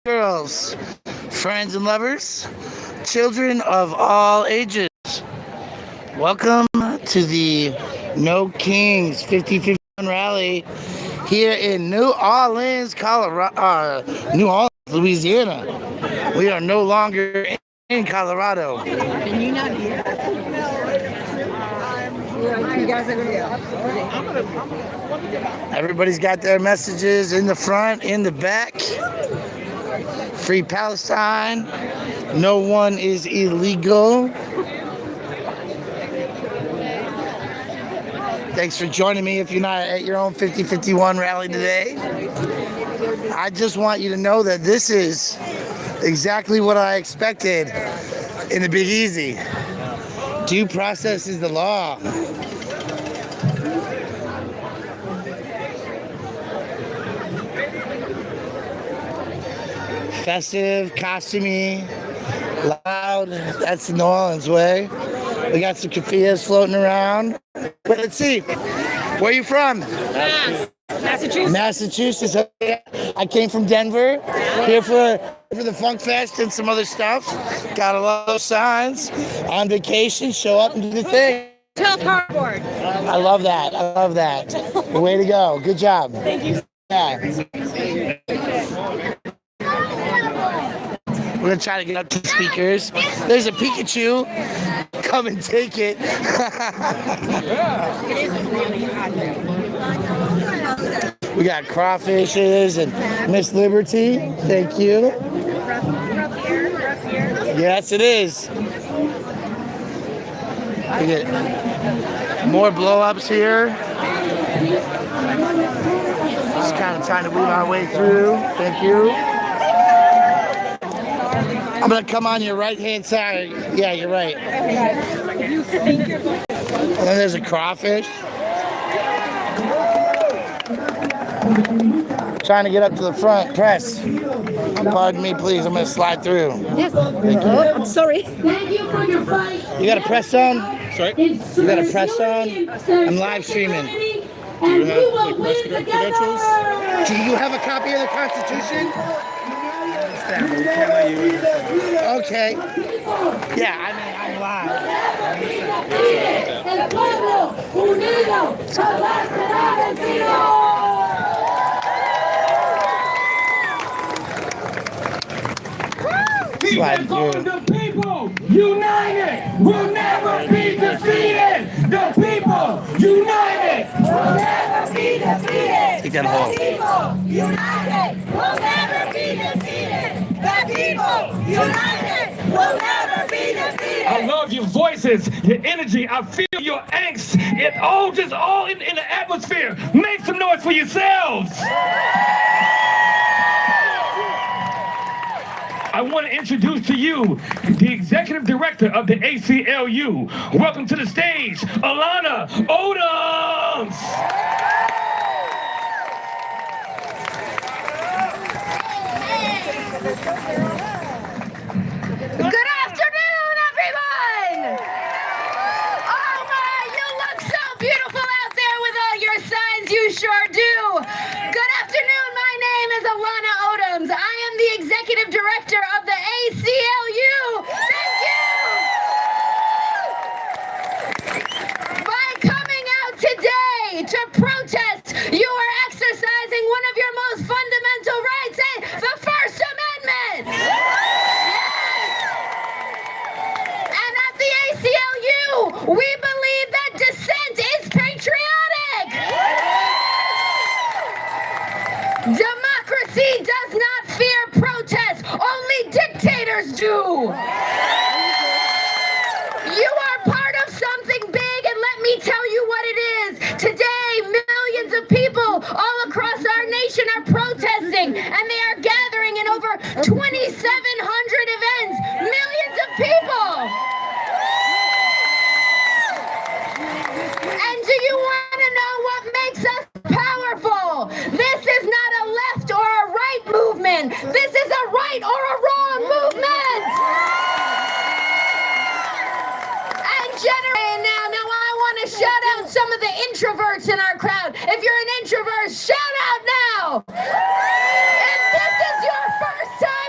girls, friends and lovers, children of all ages. Welcome to the No Kings 5051 rally here in New Orleans, Louisiana. We are no longer in Colorado. Can you not hear? You guys are gonna Everybody's got their messages in the front, in the back. Free Palestine. No one is illegal. Thanks for joining me if you're not at your own 5051 rally today. I just want you to know that this is exactly what I expected in the Big Easy. Due process is the law. Festive, costumey, loud. That's the New Orleans way. We got some keffiyehs floating around. But let's see. Where are you from? Massachusetts. Massachusetts. I came from Denver. Here for the Funk Fest and some other stuff. Got a lot of signs. On vacation, show up and do the thing. Tell cardboard. I love that. I love that. Way to go. Good job. Thank you. Yeah. We're gonna try to get up to speakers. There's a Pikachu. Come and take it. We got crawfishes and Miss Liberty. Thank you. Yes, it is. We get more blow-ups here. Just kind of trying to weave our way through. Thank you. I'm gonna come on your right-hand side. Yeah, you're right. And then there's a crawfish. Trying to get up to the front. Press. Pardon me, please. I'm gonna slide through. Yes. I'm sorry. Thank you for your fight. You got a press on? Sorry? You got a press on? I'm live streaming. And we will win together. Do you have a copy of the Constitution? Okay. Yeah, I mean, I'm live. El pueblo unido jamás será vencido. Slide through. The people united will never be defeated. The people united will never be defeated. Take that hold. The people united will never be defeated. The people united will never be defeated. I love your voices, your energy. I feel your angst. It all in the atmosphere. Make some noise for yourselves. I want to introduce to you the executive director of the ACLU. Welcome to the stage, Alana Odoms. Good afternoon, everyone! Oh my, you look so beautiful out there with all your signs, you sure do. Good afternoon, my name is Alana Odoms. I am the executive director of the ACLU. Thank you! By coming out today to protest, you are exercising one of your most fundamental rights, the First Amendment. And at the ACLU, we believe that dissent is patriotic. Democracy does not fear protest, only dictators do. You are part of something big, and let me tell you what it is. Today, millions of people all across our nation are protesting, and they are gathering in over 2,700 events. Millions of people. And do you want to know what makes us powerful? This is not a left or a right movement. This is a right or a wrong movement. And now I want to shout out some of the introverts in our crowd. If you're an introvert, shout out now. If this is your first time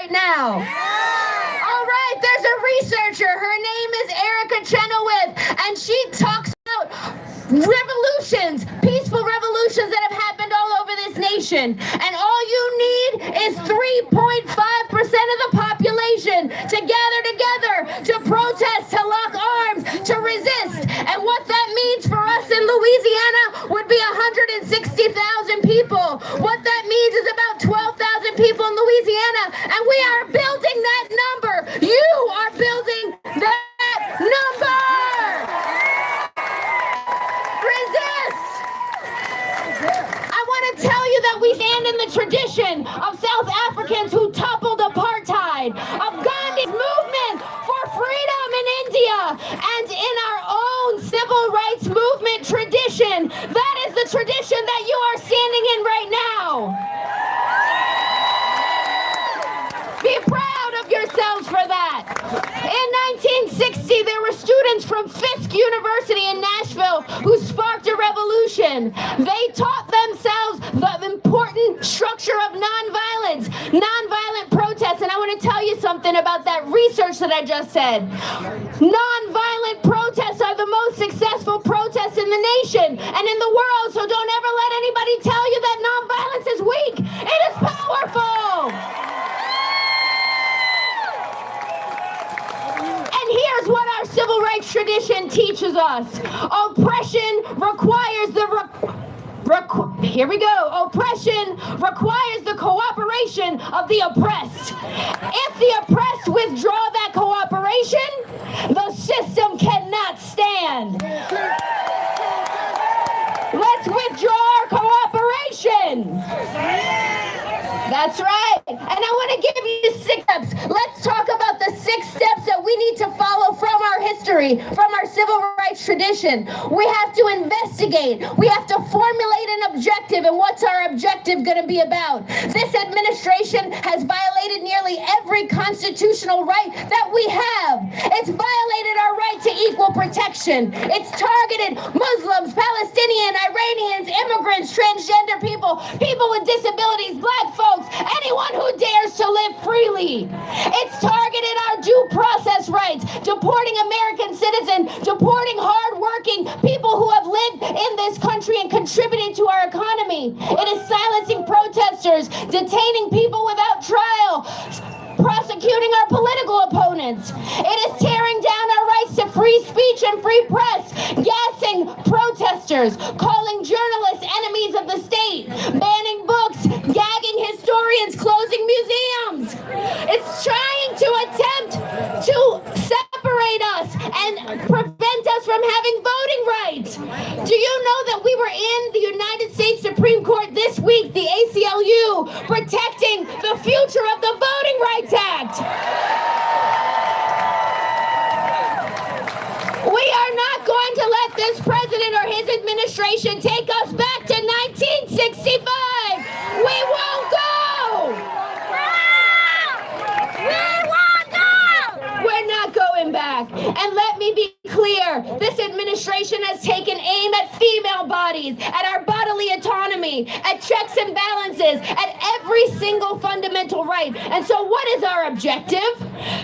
right now? All right, there's a researcher. Her name is Erica Chenoweth, and she talks about revolutions, peaceful revolutions that have happened all over this nation. And all you need is 3.5% of the population to gather together, to protest, to lock arms, to resist. And what that means for us in Louisiana would be 160,000 people. What that means is about 12,000 people in Louisiana, and we are building that number. You are building that number. Resist! I want to tell you that we stand in the tradition of South Africans who toppled apartheid, of Gandhi's movement for freedom in India, and in our own civil rights movement tradition. That is the tradition that you are standing in right now. Be proud of yourselves for that. In 1960, there were students from Fisk University in Nashville who sparked a revolution. They taught themselves the important structure of nonviolence, nonviolent protests. And I want to tell you something about that research that I just said. Nonviolent protests are the most successful protests in the nation and in the world. So don't ever let anybody tell you that nonviolence is weak. It is powerful. Here's what our civil rights tradition teaches us. Oppression requires here we go. Oppression requires the cooperation of the oppressed. If the oppressed withdraw that cooperation, the system cannot stand. Let's withdraw our cooperation. That's right. And I want to give you 6 steps. Let's talk about the 6 steps that we need to follow from our history, from our civil rights tradition. We have to investigate. We have to formulate an objective. And what's our objective going to be about? This administration has violated nearly every constitutional right that we have. It's violated our right to equal protection. It's targeted Muslims, Palestinians, Iranians, immigrants, transgender people, people with disabilities, black folks, anyone who dares to live freely. It's targeted our due process rights, deporting American citizens, deporting hardworking people who have lived in this country and contributed to our economy. It is silencing protesters, detaining people without trial, prosecuting our political opponents. It is tearing down our rights to free speech and free press, gassing protesters, calling journalists enemies of the state, banning books, gagging historians, closing museums. It's trying to attempt to separate us and prevent us from having voting rights. Do you know that we were in the United States Supreme Court this week, the ACLU, protecting the future of the Voting Rights Act? We are not going to let this president or his administration take us back to 1965. We won't go. We won't go. We're not going back. And let me be clear, this administration has taken aim at female bodies, at our bodily autonomy, at checks and balances, at every single fundamental right. And so what is our objective?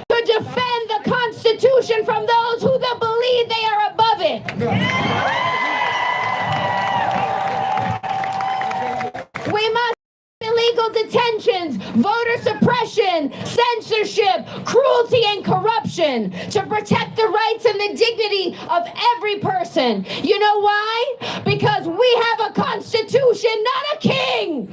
To defend the Constitution from those who believe they are above it. We must illegal detentions, voter suppression, censorship, cruelty, and corruption to protect the rights and the dignity of every person. You know why? Because we have a constitution, not a king.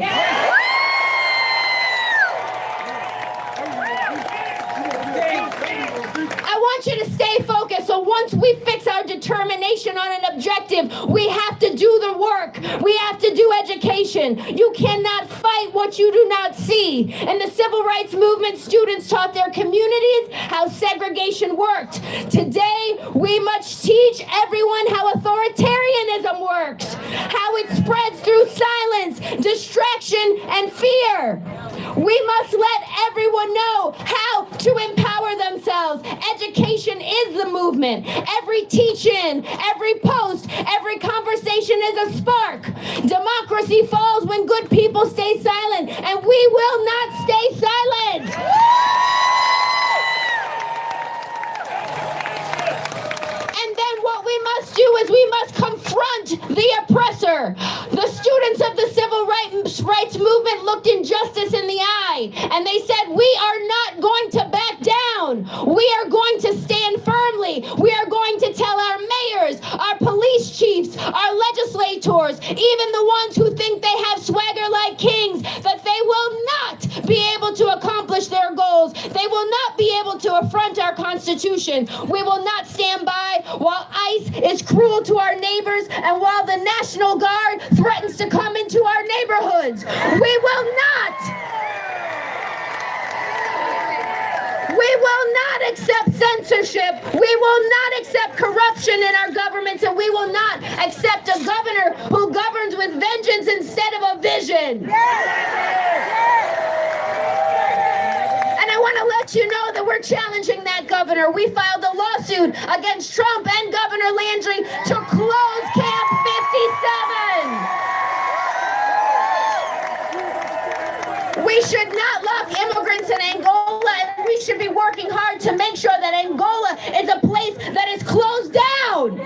I want you to stay focused. So once we fix our determination on an objective, we have to do the work. We have to do education. You cannot fight what you do not see. In the civil rights movement, students taught their communities how segregation worked. Today, we must teach everyone how authoritarianism works, how it spreads through silence, distraction, and fear. We must let everyone know how to empower themselves. Education is the movement. Every teach-in, every post, every conversation is a spark. Democracy falls when good people stay silent, and we will not stay silent. looked injustice in the eye and they said, we are not going to back down. We are going to stand firmly. We are going to tell our mayors, our police chiefs, our legislators, even the ones who think they have swagger like kings, that they will not be able to accomplish their goals. They will not be able to affront our Constitution. We will not stand by while ICE is cruel to our neighbors and while the National Guard threatens to come into our neighborhoods. We will not. We will not accept censorship. We will not accept corruption in our governments, and we will not accept a governor who governs with vengeance instead of a vision. And I want to let you know that we're challenging that governor. We filed a lawsuit against Trump and Governor Landry to close Camp 57. We should not love immigrants in Angola, and we should be working hard to make sure that Angola is a place that is closed down.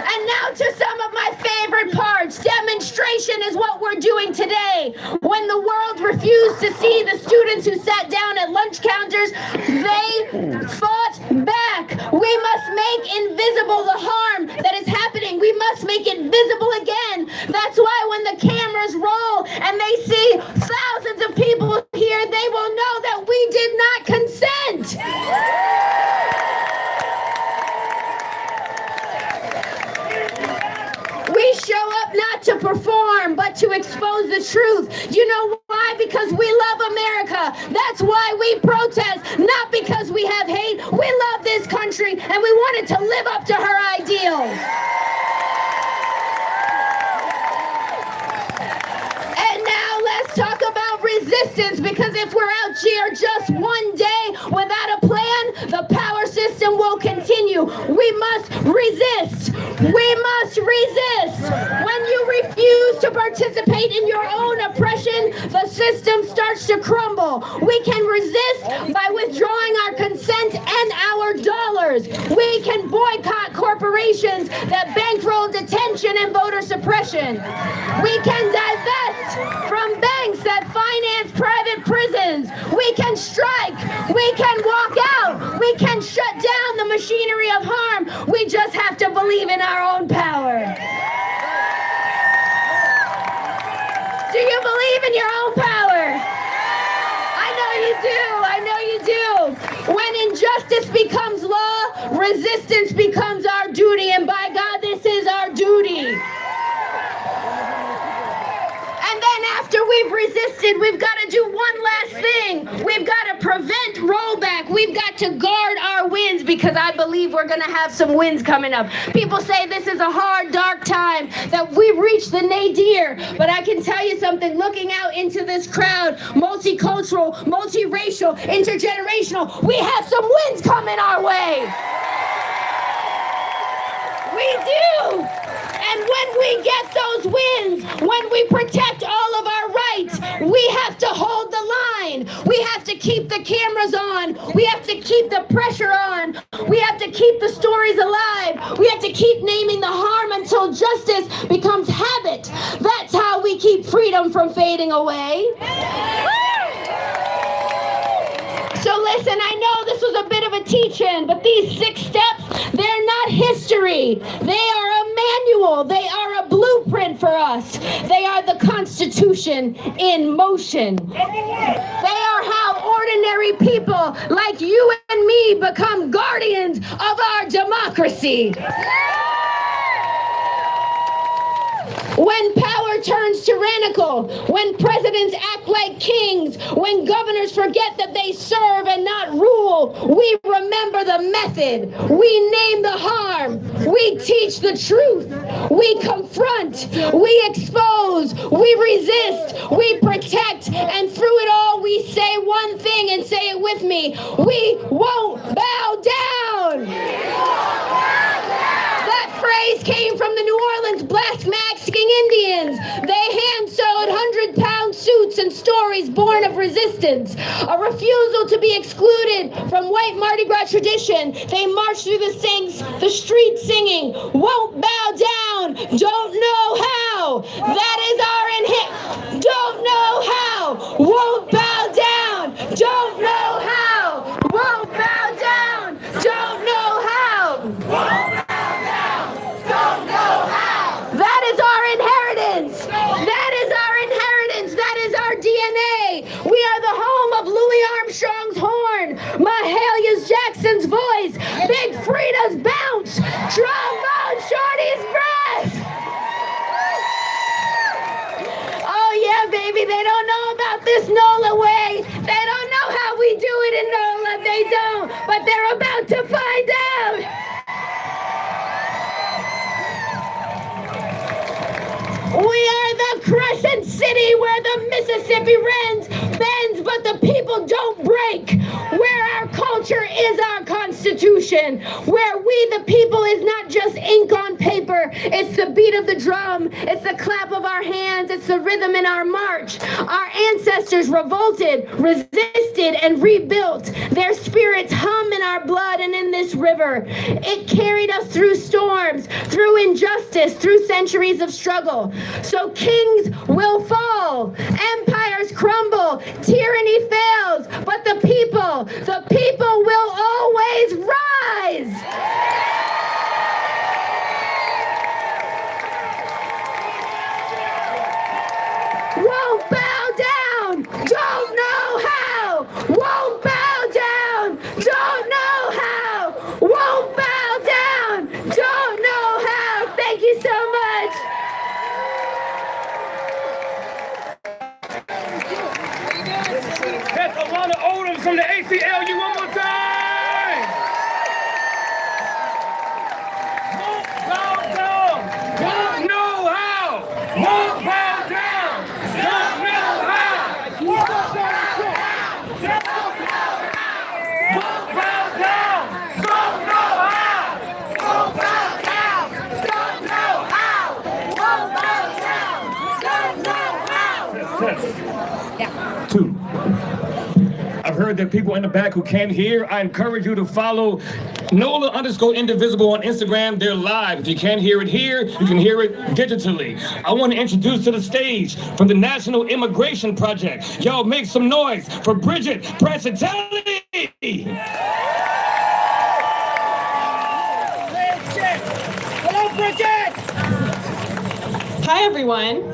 And now to some of my favorite parts. Demonstration is what we're doing today. When the world refused to see the students who sat down at lunch counters, they fought back. We must make invisible the harm that is happening. We must make it visible again. That's why when the cameras roll and they see thousands of people here, they will know that we did not consent. We show up not to perform, but to expose the truth. You know why? Because we love America. That's why we protest, not because we have hate. We love this country, and we wanted to live up to her ideals. And now let's talk about resistance, because if we're out here just one day without a plan, the power system will continue. We must resist. We must resist. When you refuse to participate in your own oppression, the system starts to crumble. We can resist by withdrawing our consent and our dollars. We can boycott corporations that bankroll detention and voter suppression. We can divest from banks that finance private prisons. We can strike. We can walk out. We can shut down the machinery of harm. We just have to believe in our own power. Do you believe in your own power? I know you do. I know you do. When injustice becomes law, resistance becomes our duty. And by God, this is our duty. And then after we've resisted, we've got to do one last thing. We've got to prevent rollback. We've got to guard our wins, because I believe we're going to have some wins coming up. People say this is a hard, dark time, that we've reached the nadir. But I can tell you something, looking out into this crowd, multicultural, multiracial, intergenerational, we have some wins coming our way. We do. And when we get those wins, when we protect all of our rights, we have to hold the line. We have to keep the cameras on. We have to keep the pressure on. We have to keep the stories alive. We have to keep naming the harm until justice becomes habit. That's how we keep freedom from fading away. So listen, I know this was a bit of a teach-in, but these 6 steps, they're not history. They are a manual. They are a blueprint for us. They are the Constitution in motion. They are how ordinary people like you and me become guardians of our democracy. When power turns tyrannical, when presidents act like kings, when governors forget that they serve and not rule, we remember the method. We name the harm. We teach the truth. We confront. We expose. We resist. We protect. And through it all, we say one thing, and say it with me. We won't bow down. That phrase came from the New Orleans Black Mexican Indians. They hand-sewed 100-pound suits and stories born of resistance. A refusal to be excluded from white Mardi Gras tradition. They marched through the streets singing, "Won't bow down, don't know how." know. That is our don't know how, won't bow down. Don't know how, won't bow down. Don't know how, won't bow down. Don't know how. That is our inheritance. That is our inheritance. That is our DNA. We are the home of Louis Armstrong's horn, Mahalia Jackson's voice, Big Frida's bounce, Trombone Shorty's breath. Oh yeah, baby, they don't know about this NOLA way. They don't know how we do it in NOLA. They don't, but they're about to find out. We are the crescent city where the Mississippi bends, but the people don't break. Where our culture is our constitution. Where we the people is not just ink on paper. It's the beat of the drum. It's the clap of our hands. It's the rhythm in our march. Our ancestors revolted, resisted, and rebuilt. Their spirits hum in our blood and in this river. It carried us through storms, through injustice, through centuries of struggle. So kings will fall, empires crumble, tyranny fails, but the people will always rise. Won't bow down, don't know how. Won't bow down, don't know how. Won't bow down, don't know how. Thank you so much. That's Alana Odom from the ACLU one more time. Won't bow down, don't know how. Won't bow down, don't know how. Won't bow down, don't know how. Won't bow down, don't know how. Won't bow down, don't know how. Two. I've heard that people in the back who can't hear, I encourage you to follow NOLA_indivisible on Instagram. They're live. If you can't hear it here, you can hear it digitally. I want to introduce to the stage from the National Immigration Project. Y'all make some noise for Bridget Prancatelli. Hello, Bridget. Hi, everyone.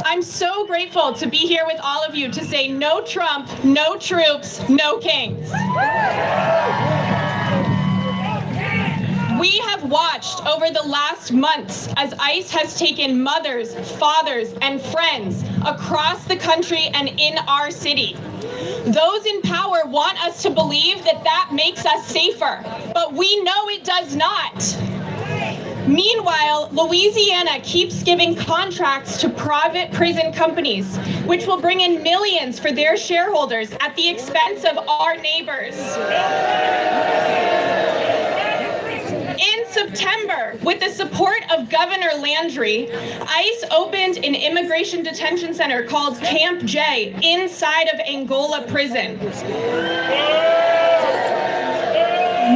I'm so grateful to be here with all of you to say no Trump, no troops, no kings. We have watched over the last months as ICE has taken mothers, fathers, and friends across the country and in our city. Those in power want us to believe that that makes us safer, but we know it does not. Meanwhile, Louisiana keeps giving contracts to private prison companies, which will bring in millions for their shareholders at the expense of our neighbors. In September, with the support of Governor Landry, ICE opened an immigration detention center called Camp J inside of Angola prison.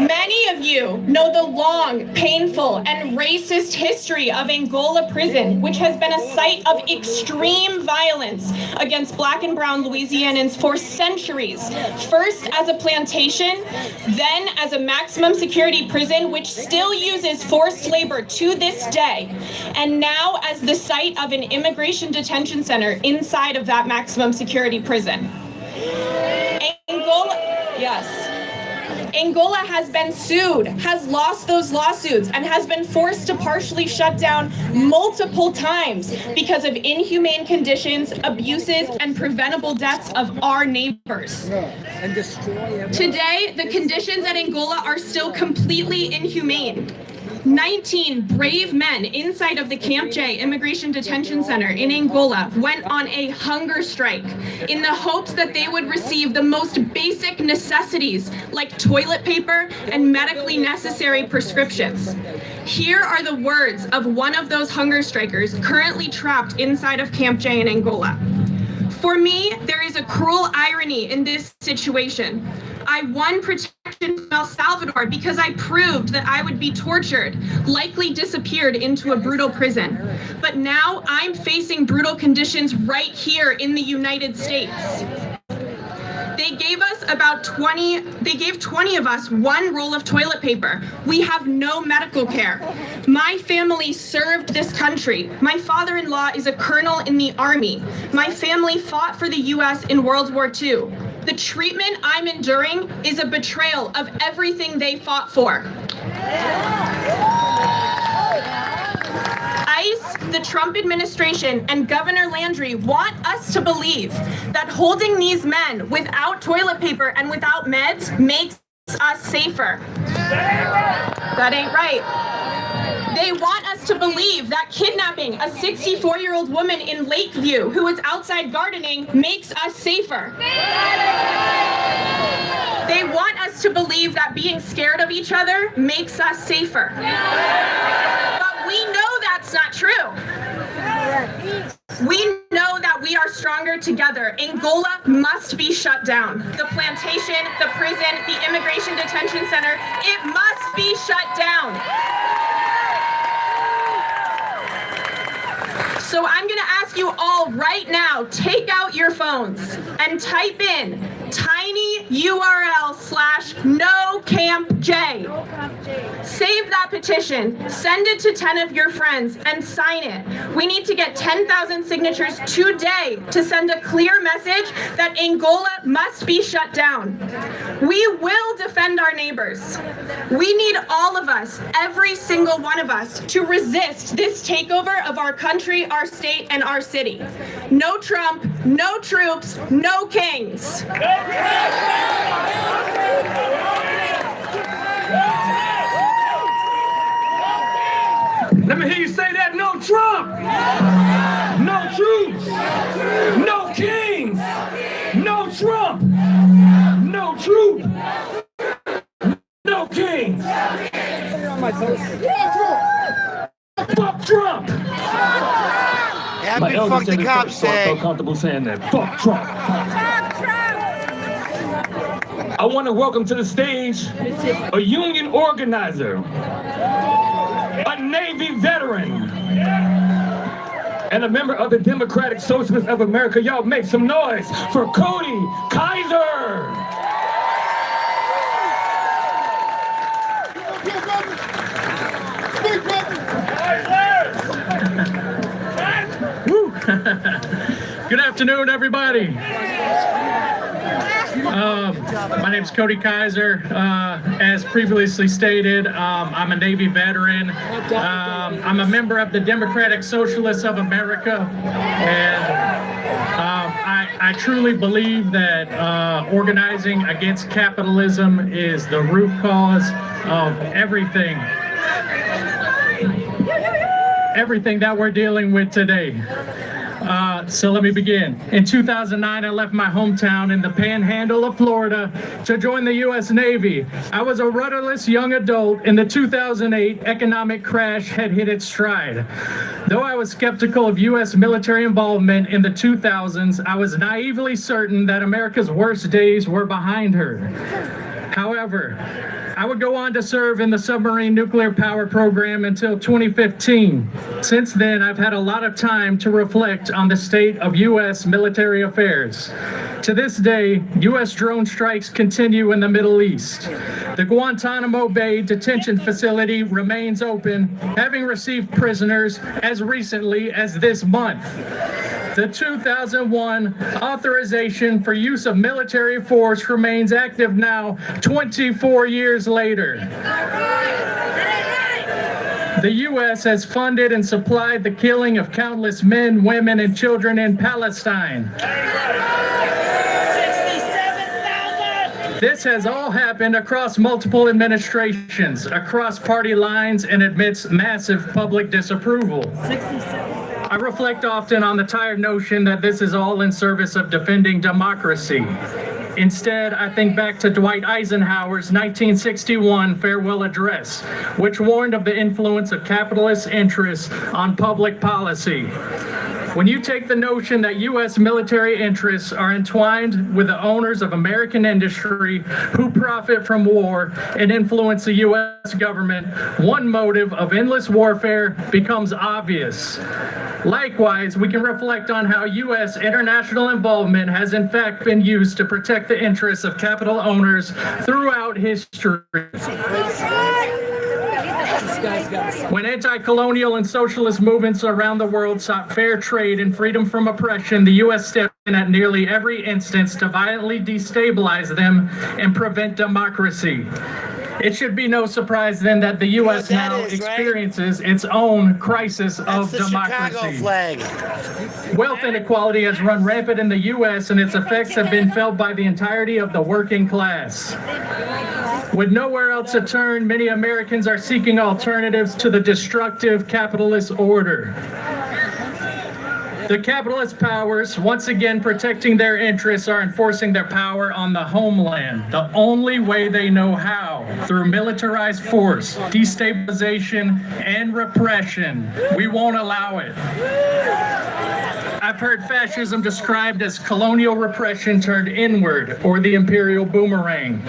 Many of you know the long, painful, and racist history of Angola prison, which has been a site of extreme violence against Black and brown Louisianans for centuries. First as a plantation, then as a maximum security prison, which still uses forced labor to this day, and now as the site of an immigration detention center inside of that maximum security prison. Angola has been sued, has lost those lawsuits, and has been forced to partially shut down multiple times because of inhumane conditions, abuses, and preventable deaths of our neighbors. Today, the conditions at Angola are still completely inhumane. 19 brave men inside of the Camp J Immigration Detention Center in Angola went on a hunger strike in the hopes that they would receive the most basic necessities like toilet paper and medically necessary prescriptions. Here are the words of one of those hunger strikers currently trapped inside of Camp J in Angola. For me, there is a cruel irony in this situation. I won protection from El Salvador because I proved that I would be tortured, likely disappeared into a brutal prison. But now I'm facing brutal conditions right here in the United States. They gave 20 of us one roll of toilet paper. We have no medical care. My family served this country. My father-in-law is a colonel in the army. My family fought for the US in World War II. The treatment I'm enduring is a betrayal of everything they fought for. ICE, the Trump administration, and Governor Landry want us to believe that holding these men without toilet paper and without meds makes us safer. That ain't right. They want us to believe that kidnapping a 64-year-old woman in Lakeview who was outside gardening makes us safer. They want us to believe that being scared of each other makes us safer. But we know that's not true. We know that we are stronger together. Angola must be shut down. The plantation, the prison, the immigration detention center, it must be shut down. So I'm gonna ask you all right now, take out your phones and type in tinyurl/NoCampJ. Save that petition, send it to 10 of your friends and sign it. We need to get 10,000 signatures today to send a clear message that Angola must be shut down. We will defend our neighbors. We need all of us, every single one of us, to resist this takeover of our country, our state, and our city. No Trump, no troops, no kings. Let me hear you say that. No Trump, no troops, no kings, no Trump, no troop, no kings. Fuck Trump. Happy fuck the cops So I day. felt comfortable saying that. Fuck Trump. I want to welcome to the stage a union organizer, a Navy veteran, and a member of the Democratic Socialists of America. Y'all make some noise for Cody Kaiser. Good afternoon, everybody. My name's Cody Kaiser. As previously stated, I'm a Navy veteran. I'm a member of the Democratic Socialists of America, and I truly believe that organizing against capitalism is the root cause of everything that we're dealing with today. So let me begin. In 2009, I left my hometown in the panhandle of Florida to join the U.S. Navy. I was a rudderless young adult, and the 2008 economic crash had hit its stride. Though I was skeptical of U.S. military involvement in the 2000s, I was naively certain that America's worst days were behind her. However, I would go on to serve in the submarine nuclear power program until 2015. Since then, I've had a lot of time to reflect on the state of U.S. military affairs. To this day, U.S. drone strikes continue in the Middle East. The Guantanamo Bay detention facility remains open, having received prisoners as recently as this month. The 2001 authorization for use of military force remains active now, 24 years later. The U.S. has funded and supplied the killing of countless men, women, and children in Palestine. 67,000! This has all happened across multiple administrations, across party lines, and amidst massive public disapproval. 67. I reflect often on the tired notion that this is all in service of defending democracy. Instead, I think back to Dwight Eisenhower's 1961 farewell address, which warned of the influence of capitalist interests on public policy. When you take the notion that U.S. military interests are entwined with the owners of American industry who profit from war and influence the U.S. government, one motive of endless warfare becomes obvious. Likewise, we can reflect on how U.S. international involvement has in fact been used to protect the interests of capital owners throughout history. When anti-colonial and socialist movements around the world sought fair trade and freedom from oppression, the U.S. stepped in at nearly every instance to violently destabilize them and prevent democracy. It should be no surprise then that the U.S. now experiences its own crisis of democracy. Chicago flag. Wealth inequality has run rampant in the U.S. and its effects have been felt by the entirety of the working class. With nowhere else to turn, many Americans are seeking alternatives to the destructive capitalist order. The capitalist powers, once again protecting their interests, are enforcing their power on the homeland, the only way they know how, through militarized force, destabilization, and repression. We won't allow it. I've heard fascism described as colonial repression turned inward, or the imperial boomerang.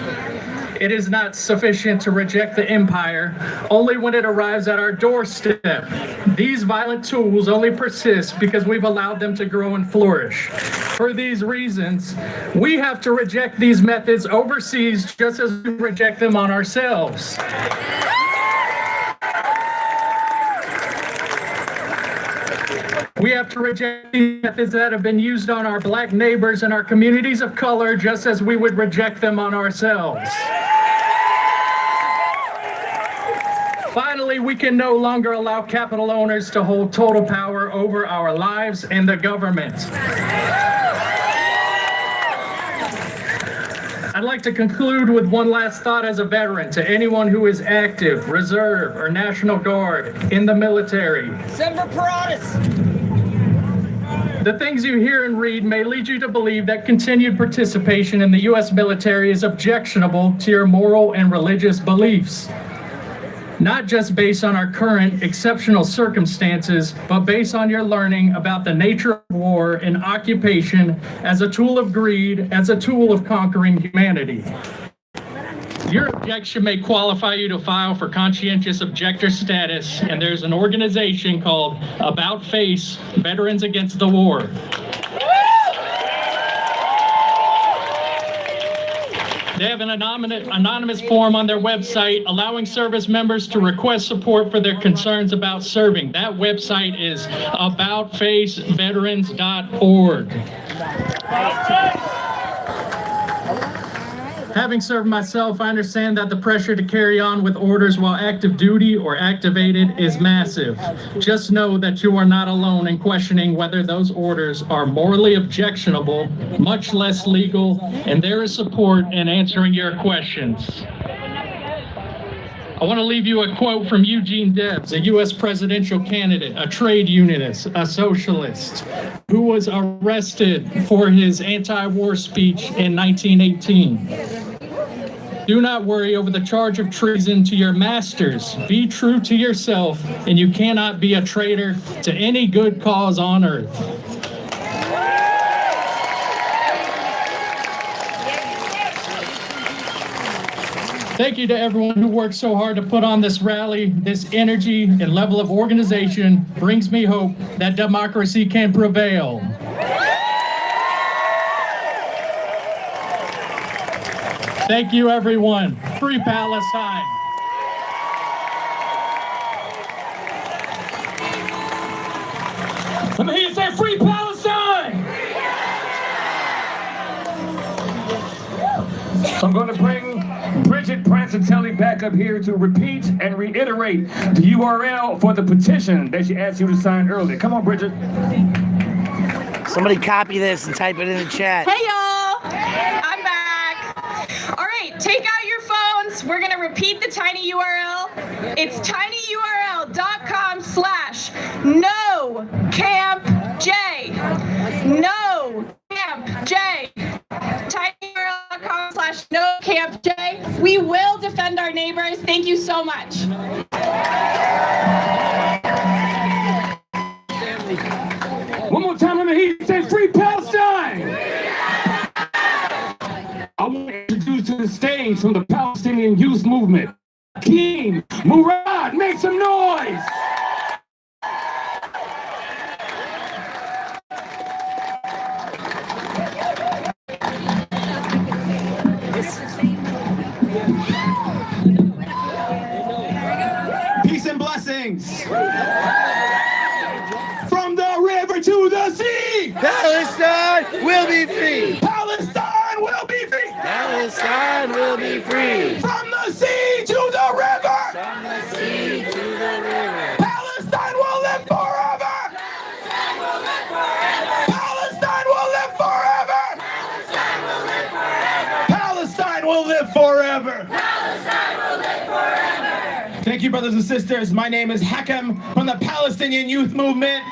It is not sufficient to reject the empire only when it arrives at our doorstep. These violent tools only persist because we've allowed them to grow and flourish. For these reasons, we have to reject these methods overseas just as we reject them on ourselves. We have to reject these methods that have been used on our black neighbors and our communities of color just as we would reject them on ourselves. Finally, we can no longer allow capital owners to hold total power over our lives and the government. I'd like to conclude with one last thought as a veteran to anyone who is active, reserve, or National Guard in the military. Semper Paratus. The things you hear and read may lead you to believe that continued participation in the U.S. military is objectionable to your moral and religious beliefs. Not just based on our current exceptional circumstances, but based on your learning about the nature of war and occupation as a tool of greed, as a tool of conquering humanity. Your objection may qualify you to file for conscientious objector status, and there's an organization called About Face Veterans Against the War. They have an anonymous form on their website allowing service members to request support for their concerns about serving. That website is aboutfaceveterans.org. Having served myself, I understand that the pressure to carry on with orders while active duty or activated is massive. Just know that you are not alone in questioning whether those orders are morally objectionable, much less legal, and there is support in answering your questions. I want to leave you a quote from Eugene Debs, a U.S. presidential candidate, a trade unionist, a socialist, who was arrested for his anti-war speech in 1918. Do not worry over the charge of treason to your masters. Be true to yourself, and you cannot be a traitor to any good cause on earth. Thank you to everyone who worked so hard to put on this rally. This energy and level of organization brings me hope that democracy can prevail. Thank you, everyone. Free Palestine. Let me hear you say Free Palestine. So I'm going to bring Bridget Prancatelli back up here to repeat and reiterate the URL for the petition that she asked you to sign earlier. Come on, Bridget. Somebody copy this and type it in the chat. Hey, y'all. I'm back. All right, take out your phones. We're going to repeat the tiny URL. It's tinyurl.com/NoCampJ. NoCampJ. tinyurl.com/NoCampJ. We will defend our neighbors. Thank you so much. One more want to introduce to the stage from the Palestinian Youth Movement, King Murad. Make some noise. Peace and blessings. From the river to the sea, Palestine will be free. Palestine will be free. Palestine will be free. From the sea to the river, From the sea to the river. Palestine will live forever. Palestine will live forever. Palestine will live forever. Thank you, brothers and sisters. My name is Hakem from the Palestinian Youth Movement.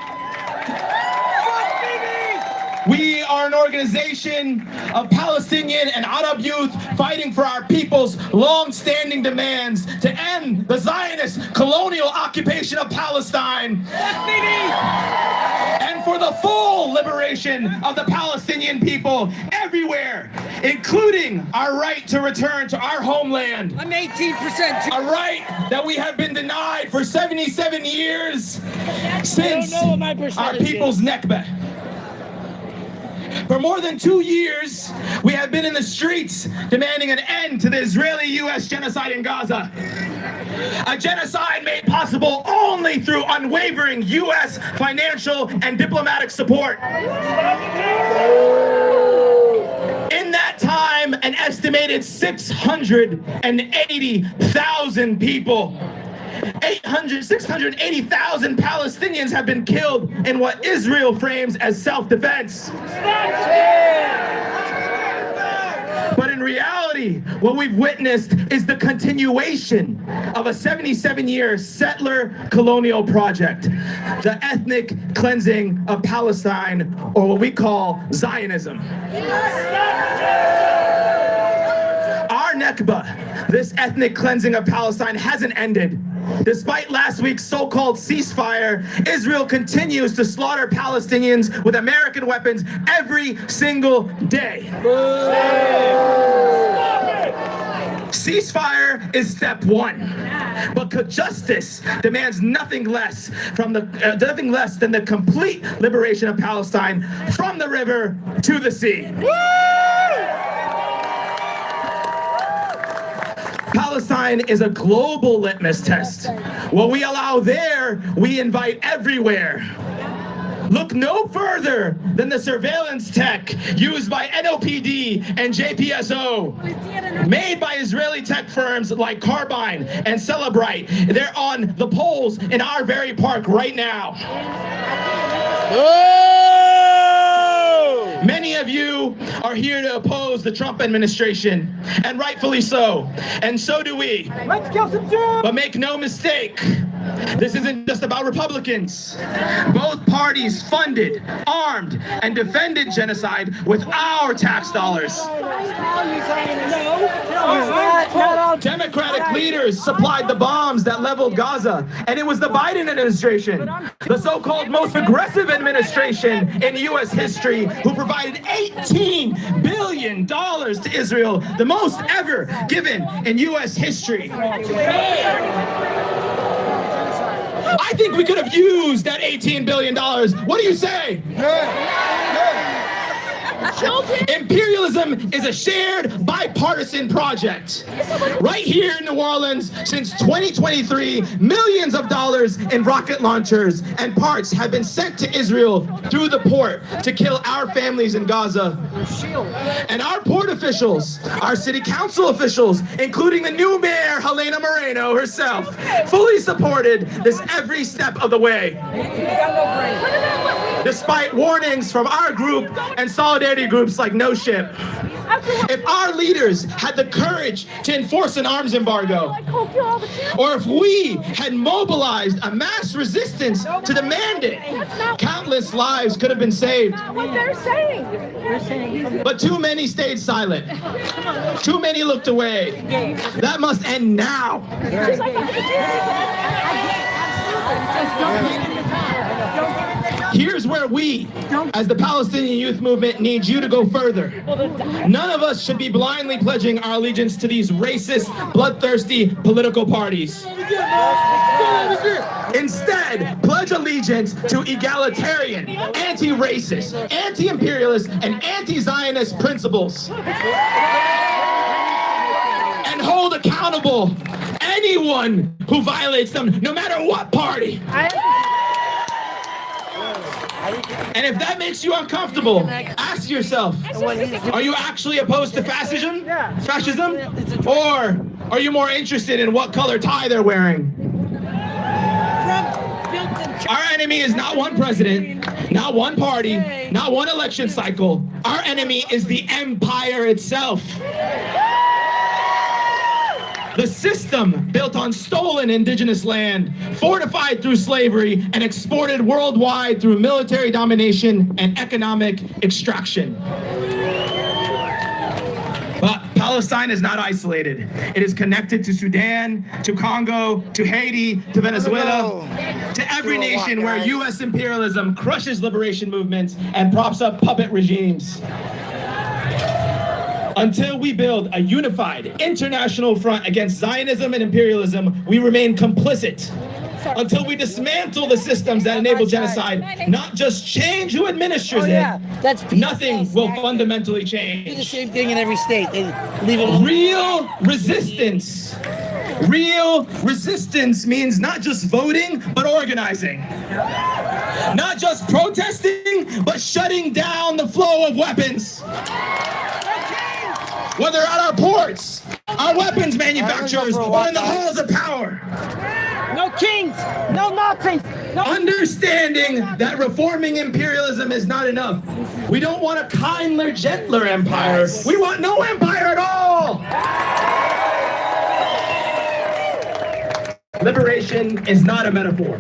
We are an organization of Palestinian and Arab youth fighting for our people's long-standing demands to end the Zionist colonial occupation of Palestine and for the full liberation of the Palestinian people everywhere, including our right to return to our homeland. I'm 18%. A right that we have been denied for 77 years since our people's Nakba. For more than 2 years, we have been in the streets demanding an end to the Israeli-U.S. genocide in Gaza. A genocide made possible only through unwavering U.S. financial and diplomatic support. In that time, an estimated 680,000 people 680,000 Palestinians have been killed in what Israel frames as self-defense. But in reality, what we've witnessed is the continuation of a 77-year settler colonial project, the ethnic cleansing of Palestine, or what we call Zionism. Our Nakba, this ethnic cleansing of Palestine, hasn't ended. Despite last week's so-called ceasefire, Israel continues to slaughter Palestinians with American weapons every single day. Ceasefire is step one, but justice demands nothing less than the complete liberation of Palestine from the river to the sea. Palestine is a global litmus test. What we allow there, we invite everywhere. Look no further than the surveillance tech used by NOPD and JPSO, made by Israeli tech firms like Carbine and Celebrite. They're on the poles in our very park right now. Many of you are here to oppose the Trump administration, and rightfully so, and so do we. Let's kill some Jews! But make no mistake, this isn't just about Republicans. Both parties funded, armed, and defended genocide with our tax dollars. Democratic leaders supplied the bombs that leveled Gaza, and it was the Biden administration, the so-called most aggressive administration in U.S. history, who provided $18 billion to Israel, the most ever given in U.S. history. I think we could have used that $18 billion. What do you say? Imperialism is a shared bipartisan project. Right here in New Orleans, since 2023, millions of dollars in rocket launchers and parts have been sent to Israel through the port to kill our families in Gaza. And our port officials, our city council officials, including the new mayor, Helena Moreno herself, fully supported this every step of the way. Despite warnings from our group and solidarity groups like No Ship. If our leaders had the courage to enforce an arms embargo, or if we had mobilized a mass resistance to demand it, countless lives could have been saved. What they're saying. But too many stayed silent. Too many looked away. That must end now. Here's where we, as the Palestinian Youth Movement, need you to go further. None of us should be blindly pledging our allegiance to these racist, bloodthirsty political parties. Instead, pledge allegiance to egalitarian, anti-racist, anti-imperialist, and anti-Zionist principles. And hold accountable anyone who violates them, no matter what party. And if that makes you uncomfortable, ask yourself, are you actually opposed to fascism? Or are you more interested in what color tie they're wearing? Our enemy is not one president, not one party, not one election cycle. Our enemy is the empire itself. The system built on stolen indigenous land, fortified through slavery, and exported worldwide through military domination and economic extraction. But Palestine is not isolated. It is connected to Sudan, to Congo, to Haiti, to Venezuela, to every nation where U.S. imperialism crushes liberation movements and props up puppet regimes. Until we build a unified international front against Zionism and imperialism, we remain complicit. Until we dismantle the systems that enable genocide, not just change who administers it, nothing will fundamentally change. Do the same thing in every state. They leave it. Real resistance. Real resistance means not just voting, but organizing. Not just protesting, but shutting down the flow of weapons. Whether at our ports, our weapons manufacturers, or in the halls of power. No kings, no Nazis, no. Understanding that reforming imperialism is not enough. We don't want a kinder, gentler empire. We want no empire at all. Liberation is not a metaphor.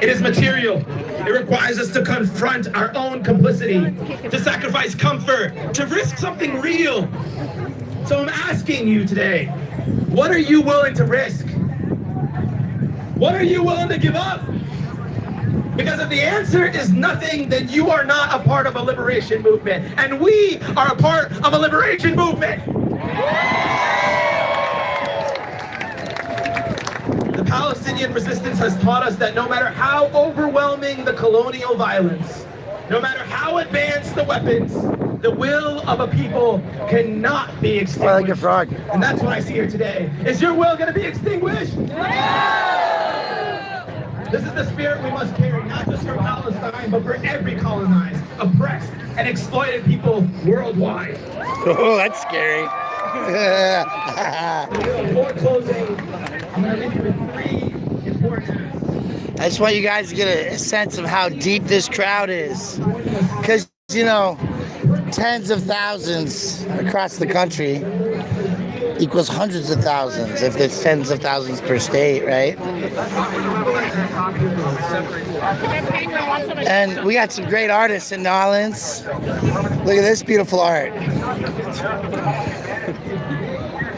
It is material. It requires us to confront our own complicity, to sacrifice comfort, to risk something real. So I'm asking you today, what are you willing to risk? What are you willing to give up? Because if the answer is nothing, then you are not a part of a liberation movement. And we are a part of a liberation movement. The Palestinian resistance has taught us that no matter how overwhelming the colonial violence, no matter how advanced the weapons, the will of a people cannot be extinguished. I like a frog. And that's what I see here today. Is your will going to be extinguished? This is the spirit we must carry, not just for Palestine, but for every colonized, oppressed, and exploited people worldwide. Oh, that's scary. Before closing, I'm going to leave you with 3 important acts. I just want you guys to get a sense of how deep this crowd is. Because, you know, tens of thousands across the country equals hundreds of thousands if there's tens of thousands per state, right? And we got some great artists in New Orleans. Look at this beautiful art.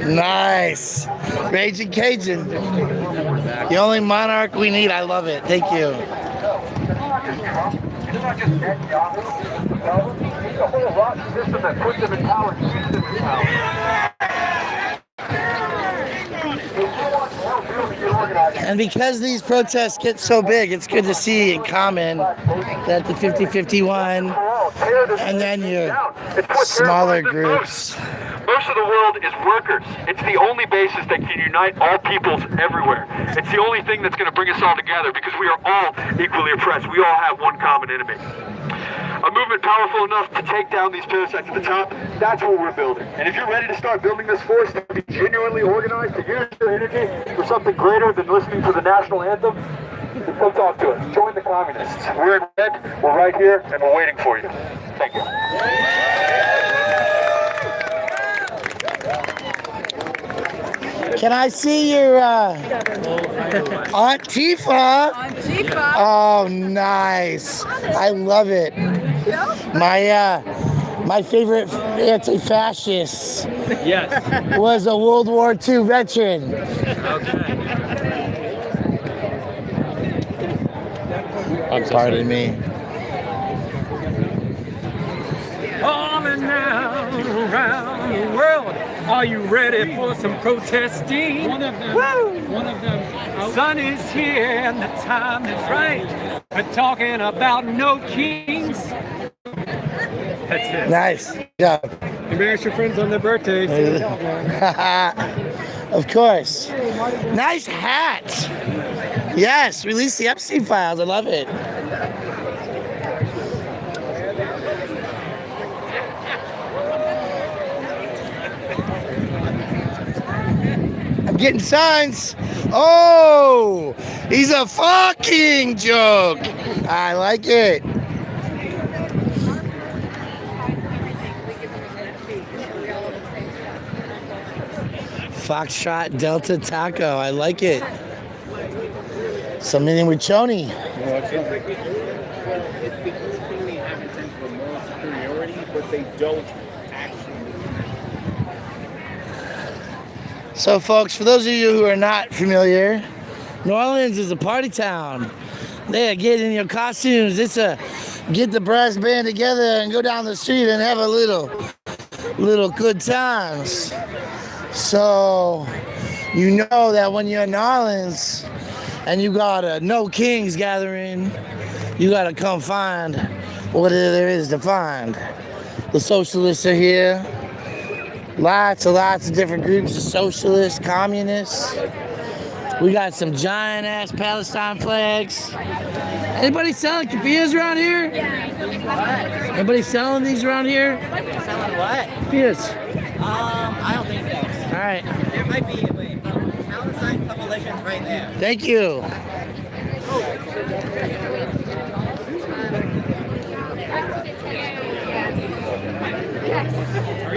Nice. Raging Cajun. The only monarch we need. I love it. Thank you. And because these protests get so big, it's good to see in common that the 50-51 and then your smaller groups. Most of the world is workers. It's the only basis that can unite all peoples everywhere. It's the only thing that's going to bring us all together because we are all equally oppressed. We all have one common enemy. A movement powerful enough to take down these parasites at the top, that's what we're building. And if you're ready to start building this force, to be genuinely organized, to use your energy for something greater than listening to the national anthem, come talk to us. Join the communists. We're in red, we're right here, and we're waiting for you. Thank you. Can I see your Aunt Tifa? Oh, nice. I love it. My favorite anti-fascist was a World War II veteran. Pardon me. crowd. Are you ready for some protesting? One of them. Woo! One of them. Sun is here and the time is right. We're talking about no kings. That's it. Nice. Good job. Embarrass your friends on their birthdays. Of course. Nice hat. Yes, release the Epstein files. I love it. I'm getting signs. Oh, he's a fucking joke. I like it. Foxtrot Delta Taco. I like it. Something with Choni. It's the openly have a sense of moral superiority, but they don't actually. So, folks, for those of you who are not familiar, New Orleans is a party town. They get in your costumes. It's a get the brass band together and go down the street and have a little good times. So, you know that when you're in New Orleans and you got a no kings gathering, you gotta come find what there is to find. The socialists are here. Lots of different groups of socialists, communists. We got some giant ass Palestine flags. Anybody selling kefiyas around here? Yeah. Anybody selling these around here? Selling what? Kefiyas. I don't think so. All right. There might be. Wait. Palestine coalition's right there. Thank you.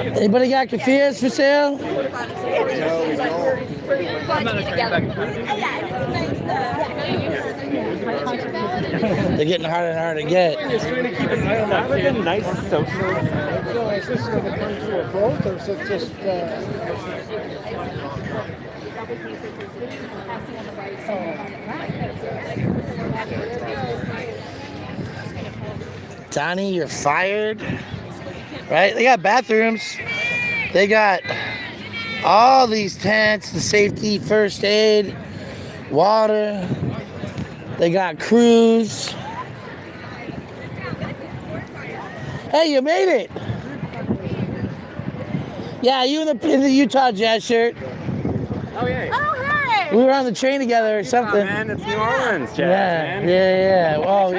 Anybody got kefiyas for sale? They're getting harder and harder to get. Nice social. So is this going to come to a vote, or is it just? Donnie, you're fired. Right? They got bathrooms. They got all these tents, the safety, first aid, water. They got crews. Hey, you made it. Yeah, you in the Utah Jazz shirt. Oh, yeah. Oh, hey! We were on the train together or something. Oh, man, it's New Orleans, Jazz, Yeah, man. yeah. Oh,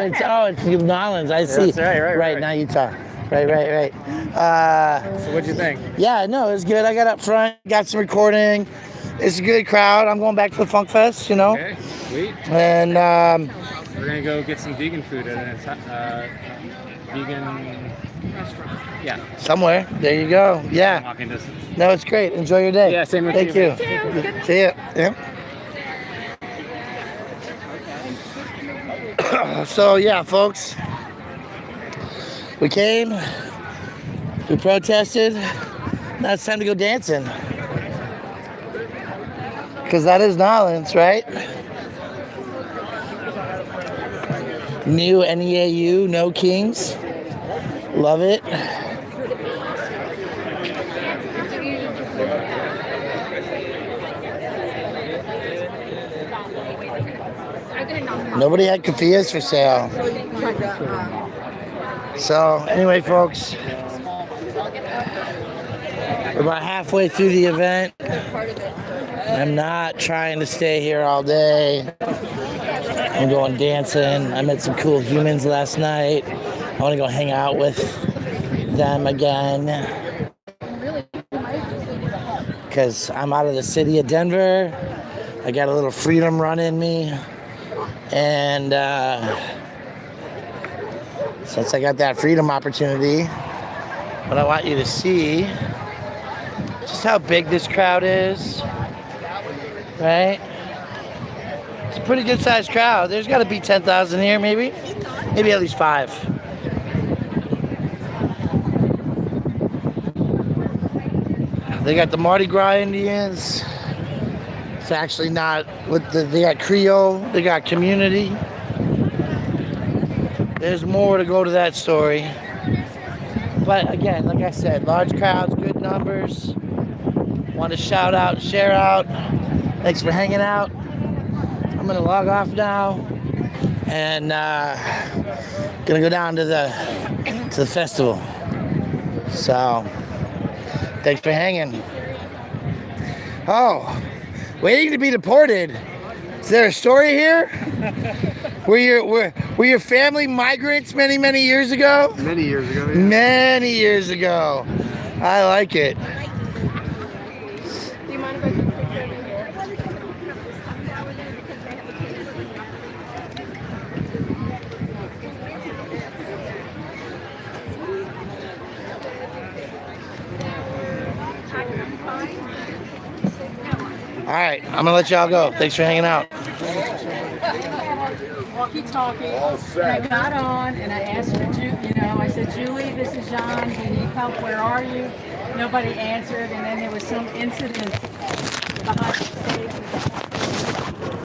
it's New Orleans. I see. That's right. Now Utah. Right. So what'd you think? Yeah, no, it was good. I got up front, got some recording. It's a good crowd. I'm going back to the Funk Fest, you know. Okay, sweet. And we're gonna go get some vegan food at a vegan restaurant. Yeah. Somewhere. There you go. Yeah. Walking distance. No, it's great. Enjoy your day. Yeah, same with Thank you. you. See ya. Yeah. So yeah, folks. We came, we protested, now it's time to go dancing. Because that is New Orleans, right? New NEAU, no kings. Love it. Nobody had kefiyas for sale. So, anyway, folks, we're about halfway through the event. I'm not trying to stay here all day. I'm going dancing. I met some cool humans last night. I want to go hang out with them again. Because I'm out of the city of Denver. I got a little freedom run in me. And, since I got that freedom opportunity, what I want you to see just how big this crowd is, right? It's a pretty good sized crowd. There's got to be 10,000 here, maybe at least 5. They got the Mardi Gras Indians. It's actually not they got Creole, they got community. There's more to go to that story. But again, like I said, large crowds, good numbers. Want to shout out, share out. Thanks for hanging out. I'm gonna log off now, and gonna go down to the festival. So, thanks for hanging. Oh, waiting to be deported. Is there a story here? Were your family migrants many years ago? Many years ago. Yeah. Many years ago. I like it. Do you mind if I take a picture of you here? All right, I'm gonna let y'all go. Thanks for hanging out. Walkie-talkie. And I got on and I asked for I said, Julie, this is John. We need help. Where are you? Nobody answered, and then there was some incident behind the stage.